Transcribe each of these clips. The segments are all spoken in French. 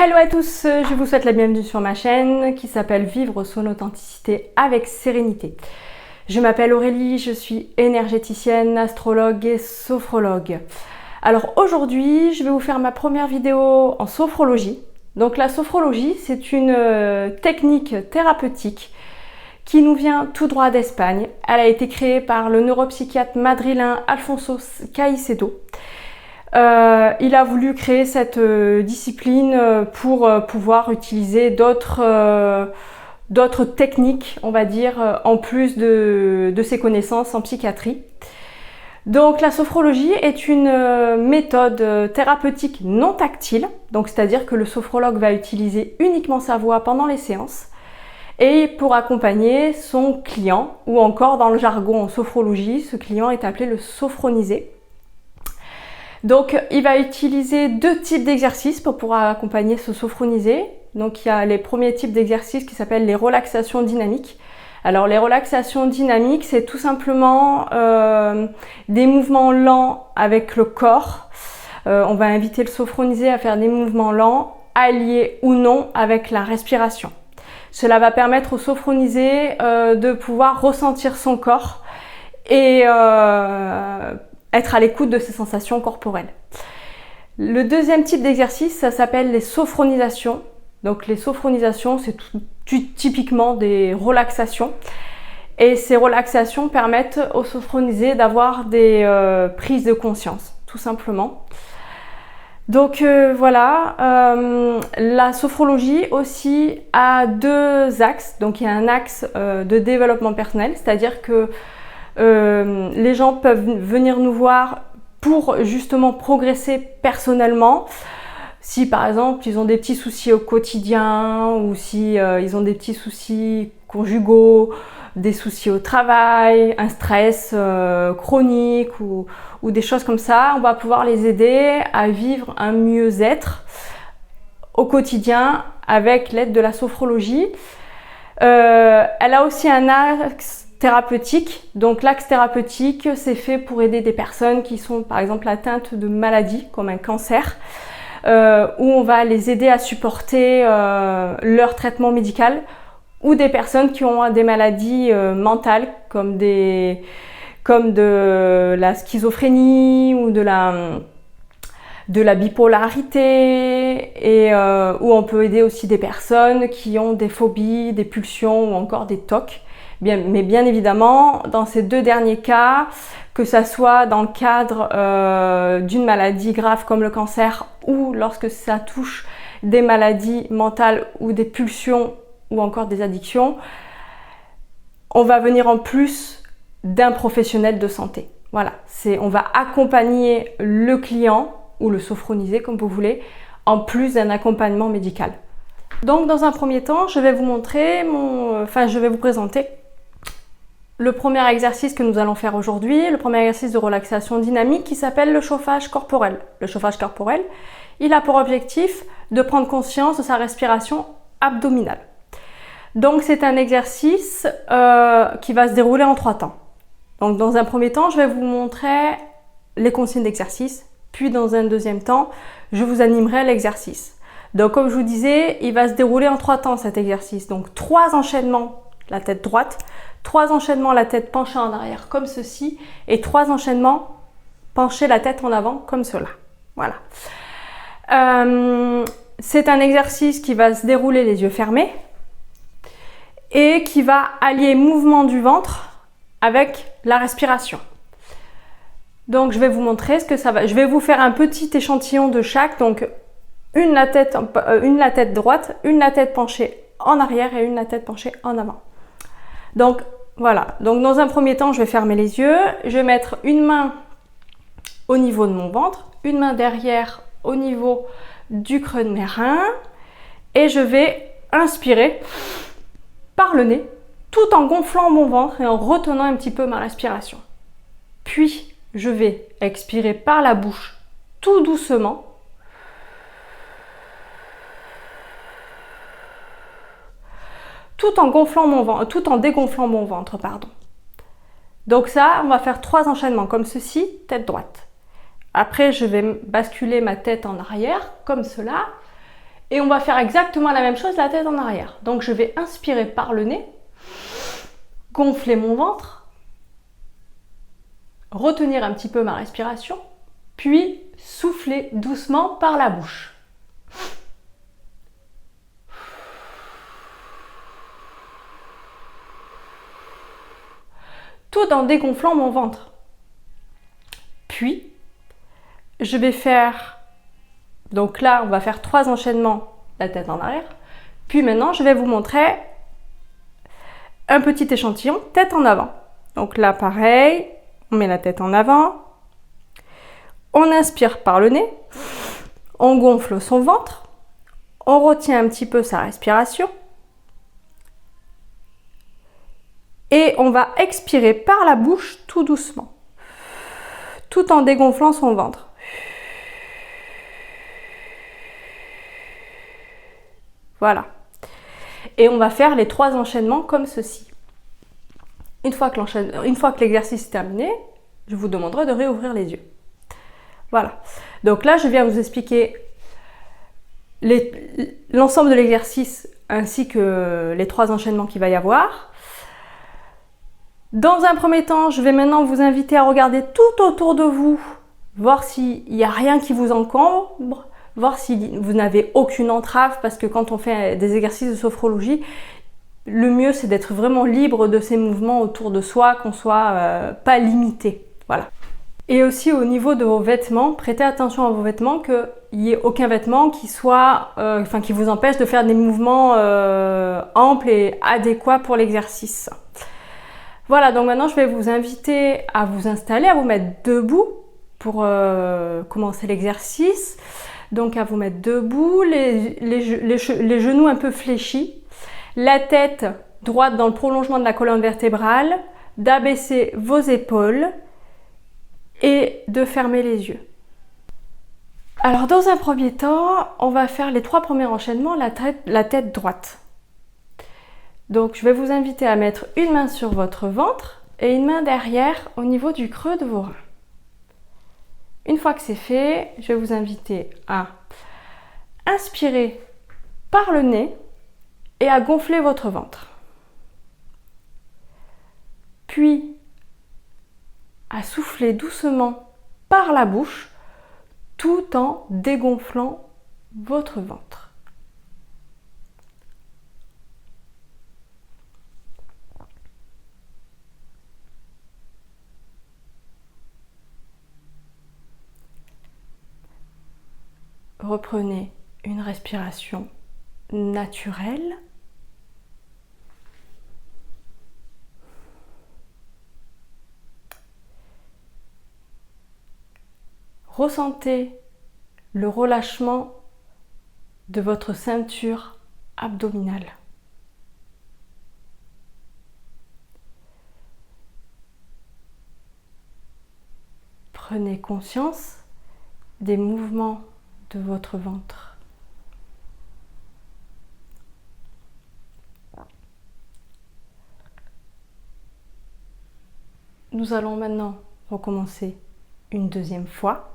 Hello à tous, je vous souhaite la bienvenue sur ma chaîne qui s'appelle Vivre son authenticité avec sérénité. Je m'appelle Aurélie, je suis énergéticienne, astrologue et sophrologue. Alors aujourd'hui, je vais vous faire ma première vidéo en sophrologie. Donc la sophrologie, c'est une technique thérapeutique qui nous vient tout droit d'Espagne. Elle a été créée par le neuropsychiatre madrilène Alfonso Caicedo. Il a voulu créer cette discipline pour pouvoir utiliser d'autres techniques, on va dire, en plus de ses connaissances en psychiatrie. Donc la sophrologie est une méthode thérapeutique non tactile, donc c'est-à-dire que le sophrologue va utiliser uniquement sa voix pendant les séances et pour accompagner son client, ou encore dans le jargon en sophrologie, ce client est appelé le sophronisé. Donc il va utiliser deux types d'exercices pour pouvoir accompagner ce sophronisé. Donc il y a les premiers types d'exercices qui s'appellent les relaxations dynamiques. Alors les relaxations dynamiques, c'est tout simplement des mouvements lents avec le corps. On va inviter le sophronisé à faire des mouvements lents, alliés ou non avec la respiration. Cela va permettre au sophronisé de pouvoir ressentir son corps et être à l'écoute de ses sensations corporelles. Le deuxième type d'exercice, ça s'appelle les sophronisations. Donc les sophronisations, c'est typiquement des relaxations. Et ces relaxations permettent au sophronisé d'avoir des prises de conscience, tout simplement. Donc voilà, la sophrologie aussi a deux axes. Donc il y a un axe de développement personnel, c'est-à-dire que les gens peuvent venir nous voir pour justement progresser personnellement. Si par exemple ils ont des petits soucis au quotidien ou si ils ont des petits soucis conjugaux, des soucis au travail, un stress chronique ou des choses comme ça, on va pouvoir les aider à vivre un mieux-être au quotidien avec l'aide de la sophrologie. Elle a aussi un axe thérapeutique. Donc l'axe thérapeutique, c'est fait pour aider des personnes qui sont par exemple atteintes de maladies comme un cancer, où on va les aider à supporter leur traitement médical, ou des personnes qui ont des maladies mentales comme de la schizophrénie ou de la bipolarité, et où on peut aider aussi des personnes qui ont des phobies, des pulsions ou encore des TOC. Mais bien évidemment, dans ces deux derniers cas, que ça soit dans le cadre d'une maladie grave comme le cancer ou lorsque ça touche des maladies mentales ou des pulsions ou encore des addictions, on va venir en plus d'un professionnel de santé. Voilà, on va accompagner le client ou le sophronisé comme vous voulez, en plus d'un accompagnement médical. Donc dans un premier temps, je vais vous présenter le premier exercice que nous allons faire aujourd'hui, le premier exercice de relaxation dynamique qui s'appelle le chauffage corporel. Le chauffage corporel, il a pour objectif de prendre conscience de sa respiration abdominale. Donc c'est un exercice qui va se dérouler en 3 temps. Donc dans un premier temps, je vais vous montrer les consignes d'exercice, puis dans un deuxième temps, je vous animerai l'exercice. Donc comme je vous disais, il va se dérouler en 3 temps cet exercice. Donc 3 enchaînements, la tête droite, 3 enchaînements, la tête penchée en arrière comme ceci, et 3 enchaînements, pencher la tête en avant comme cela. Voilà. C'est un exercice qui va se dérouler les yeux fermés et qui va allier mouvement du ventre avec la respiration. Donc je vais vous montrer ce que ça va. Je vais vous faire un petit échantillon de chaque. Donc une la tête droite, une la tête penchée en arrière et une la tête penchée en avant. Donc voilà, donc dans un premier temps, je vais fermer les yeux, je vais mettre une main au niveau de mon ventre, une main derrière au niveau du creux de mes reins, et je vais inspirer par le nez, tout en gonflant mon ventre et en retenant un petit peu ma respiration. Puis, je vais expirer par la bouche tout doucement, tout en dégonflant mon ventre, pardon. Donc ça, on va faire 3 enchaînements comme ceci, tête droite. Après, je vais basculer ma tête en arrière, comme cela, Et on va faire exactement la même chose, la tête en arrière. Donc je vais inspirer par le nez, gonfler mon ventre, retenir un petit peu ma respiration, puis souffler doucement par la bouche. Tout en dégonflant mon ventre. Puis, je vais faire, donc là, on va faire 3 enchaînements, la tête en arrière. Puis maintenant, je vais vous montrer un petit échantillon, tête en avant. Donc là, pareil, on met la tête en avant. On inspire par le nez. On gonfle son ventre. On retient un petit peu sa respiration. Et on va expirer par la bouche tout doucement, tout en dégonflant son ventre. Voilà. Et on va faire les 3 enchaînements comme ceci. Une fois que l'exercice est terminé, je vous demanderai de réouvrir les yeux. Voilà. Donc là, je viens vous expliquer l'ensemble de l'exercice ainsi que les 3 enchaînements qu'il va y avoir. Dans un premier temps, je vais maintenant vous inviter à regarder tout autour de vous, voir s'il n'y a rien qui vous encombre, voir si vous n'avez aucune entrave, parce que quand on fait des exercices de sophrologie, le mieux c'est d'être vraiment libre de ces mouvements autour de soi, qu'on soit pas limité. Voilà. Et aussi au niveau de vos vêtements, prêtez attention à vos vêtements, qu'il n'y ait aucun vêtement qui soit, qui vous empêche de faire des mouvements amples et adéquats pour l'exercice. Voilà, donc maintenant je vais vous inviter à vous installer, à vous mettre debout pour commencer l'exercice. Donc à vous mettre debout, les genoux un peu fléchis, la tête droite dans le prolongement de la colonne vertébrale, d'abaisser vos épaules et de fermer les yeux. Alors dans un premier temps, on va faire les 3 premiers enchaînements, la tête droite. Donc je vais vous inviter à mettre une main sur votre ventre et une main derrière au niveau du creux de vos reins. Une fois que c'est fait, je vais vous inviter à inspirer par le nez et à gonfler votre ventre. Puis à souffler doucement par la bouche tout en dégonflant votre ventre. Reprenez une respiration naturelle. Ressentez le relâchement de votre ceinture abdominale. Prenez conscience des mouvements de votre ventre. Nous allons maintenant recommencer une deuxième fois.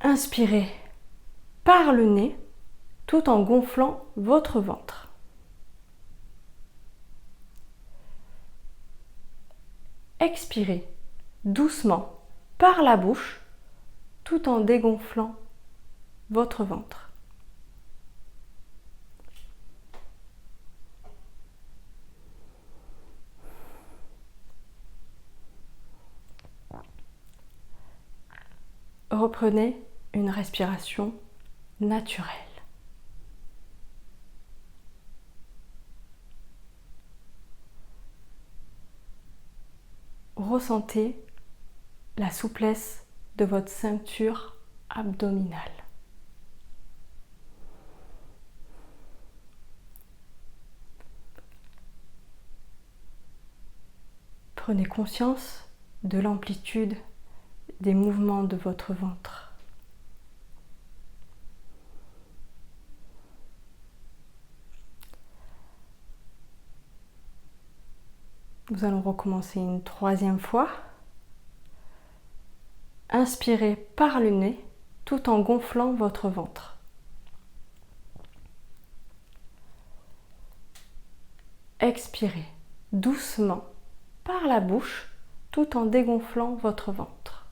Inspirez par le nez tout en gonflant votre ventre. Expirez doucement par la bouche tout en dégonflant votre ventre. Reprenez une respiration naturelle. Ressentez la souplesse de votre ceinture abdominale. Prenez conscience de l'amplitude des mouvements de votre ventre. Nous allons recommencer une troisième fois. Inspirez par le nez tout en gonflant votre ventre. Expirez doucement par la bouche tout en dégonflant votre ventre.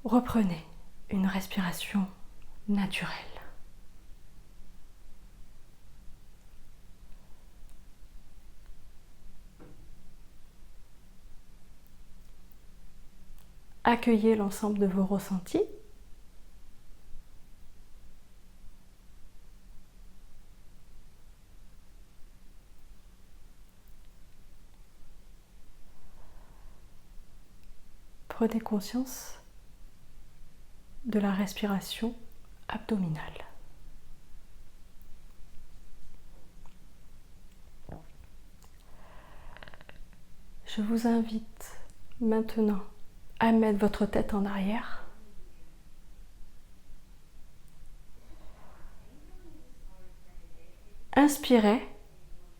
Reprenez une respiration naturelle. Accueillez l'ensemble de vos ressentis. Prenez conscience de la respiration abdominale. Je vous invite maintenant à mettre votre tête en arrière. Inspirez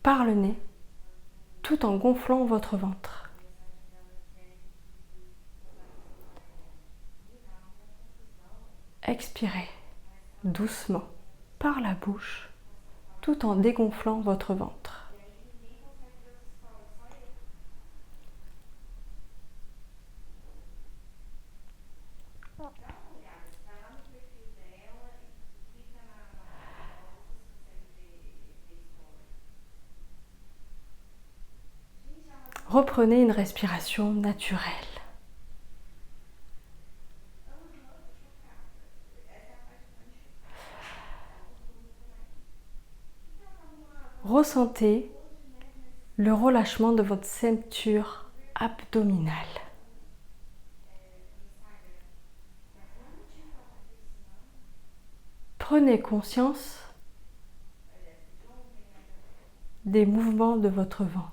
par le nez tout en gonflant votre ventre. Expirez doucement par la bouche tout en dégonflant votre ventre. Reprenez une respiration naturelle. Ressentez le relâchement de votre ceinture abdominale. Prenez conscience des mouvements de votre ventre.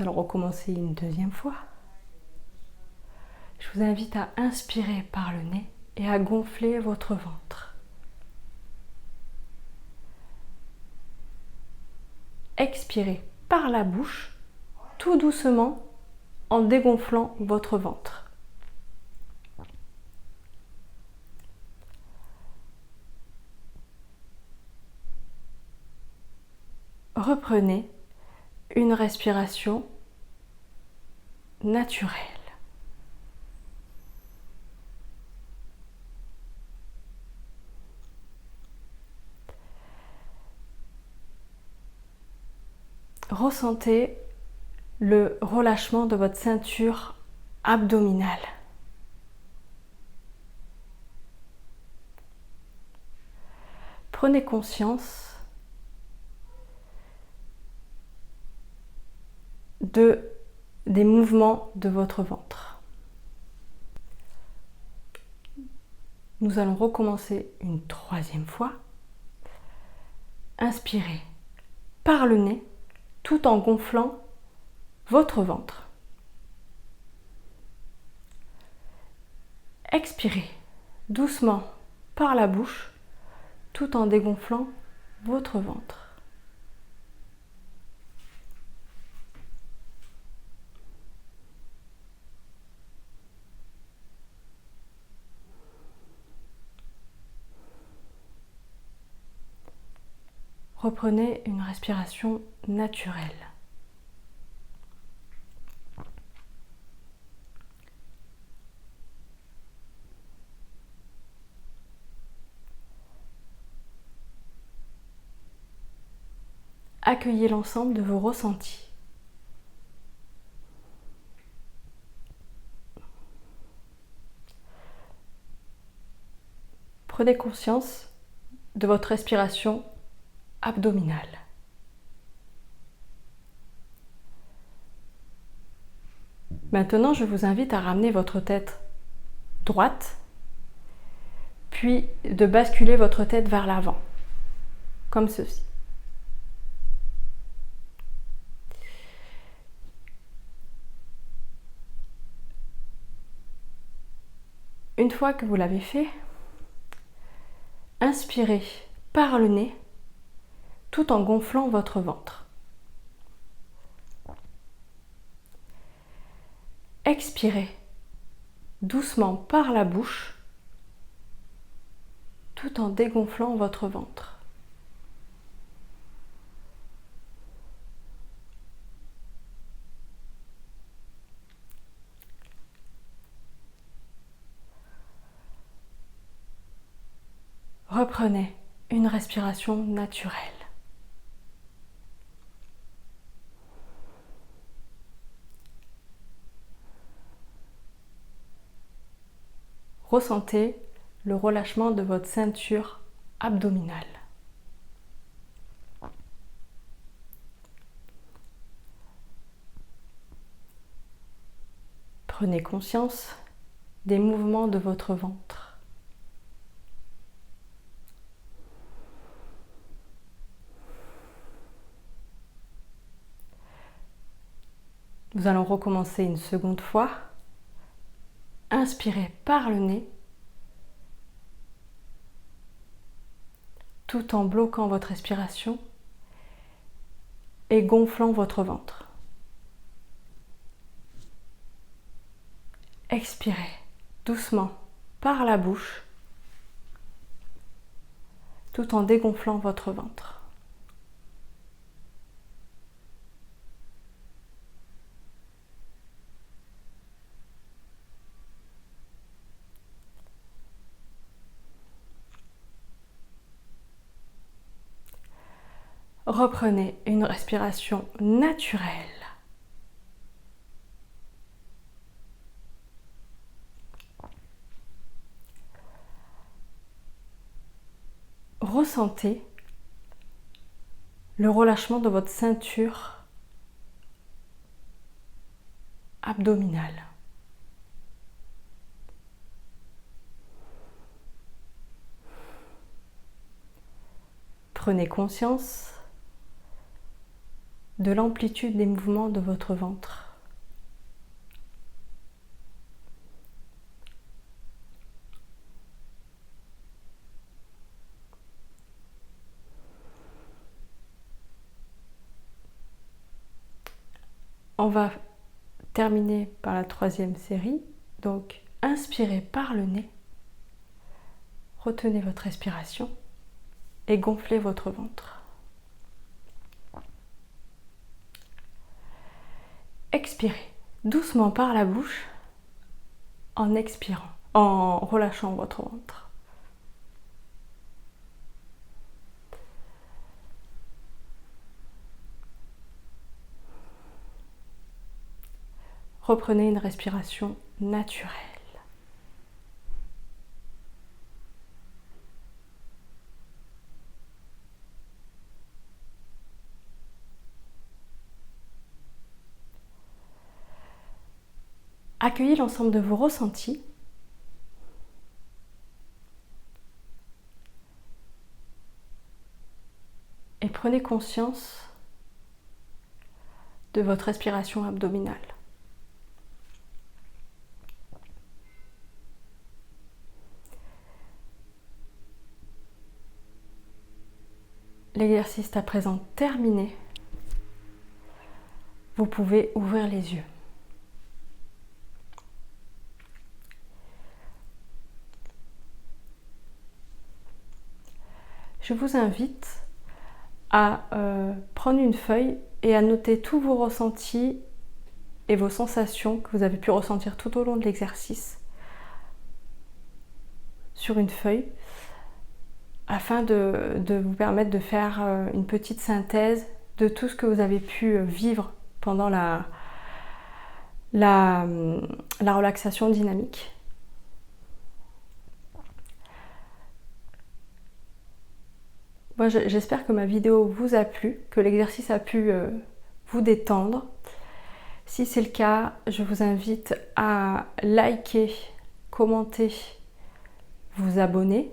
Nous allons recommencer une deuxième fois. Je vous invite à inspirer par le nez et à gonfler votre ventre. Expirez par la bouche, tout doucement, en dégonflant votre ventre. Reprenez une respiration naturelle. Ressentez le relâchement de votre ceinture abdominale. Prenez conscience des mouvements de votre ventre. Nous allons recommencer une troisième fois. Inspirez par le nez tout en gonflant votre ventre. Expirez doucement par la bouche tout en dégonflant votre ventre. Reprenez une respiration naturelle. Accueillez l'ensemble de vos ressentis. Prenez conscience de votre respiration abdominale. Maintenant, je vous invite à ramener votre tête droite, puis de basculer votre tête vers l'avant, comme ceci. Une Une fois que vous l'avez fait, inspirez par le nez tout en gonflant votre ventre. Expirez doucement par la bouche tout en dégonflant votre ventre. Reprenez une respiration naturelle. Ressentez le relâchement de votre ceinture abdominale. Prenez conscience des mouvements de votre ventre. Nous allons recommencer une seconde fois. Inspirez par le nez, tout en bloquant votre respiration et gonflant votre ventre. Expirez doucement par la bouche, tout en dégonflant votre ventre. Reprenez une respiration naturelle. Ressentez le relâchement de votre ceinture abdominale. Prenez conscience de l'amplitude des mouvements de votre ventre. On va terminer par la troisième série. Donc, inspirez par le nez, retenez votre respiration et gonflez votre ventre. Expirez doucement par la bouche en expirant, en relâchant votre ventre. Reprenez une respiration naturelle. Accueillez l'ensemble de vos ressentis. Et prenez conscience de votre respiration abdominale. L'exercice est à présent terminé. Vous pouvez ouvrir les yeux. Je vous invite à prendre une feuille et à noter tous vos ressentis et vos sensations que vous avez pu ressentir tout au long de l'exercice sur une feuille afin de vous permettre de faire une petite synthèse de tout ce que vous avez pu vivre pendant la relaxation dynamique. Moi, j'espère que ma vidéo vous a plu, que l'exercice a pu vous détendre. Si c'est le cas, je vous invite à liker, commenter, vous abonner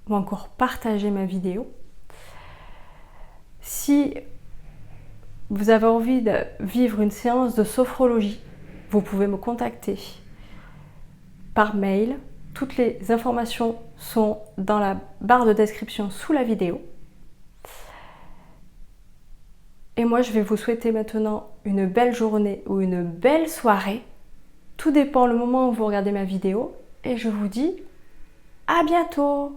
ou encore partager ma vidéo. Si vous avez envie de vivre une séance de sophrologie, vous pouvez me contacter par mail Toutes les informations sont dans la barre de description sous la vidéo. Et moi, je vais vous souhaiter maintenant une belle journée ou une belle soirée. Tout dépend le moment où vous regardez ma vidéo. Et je vous dis à bientôt!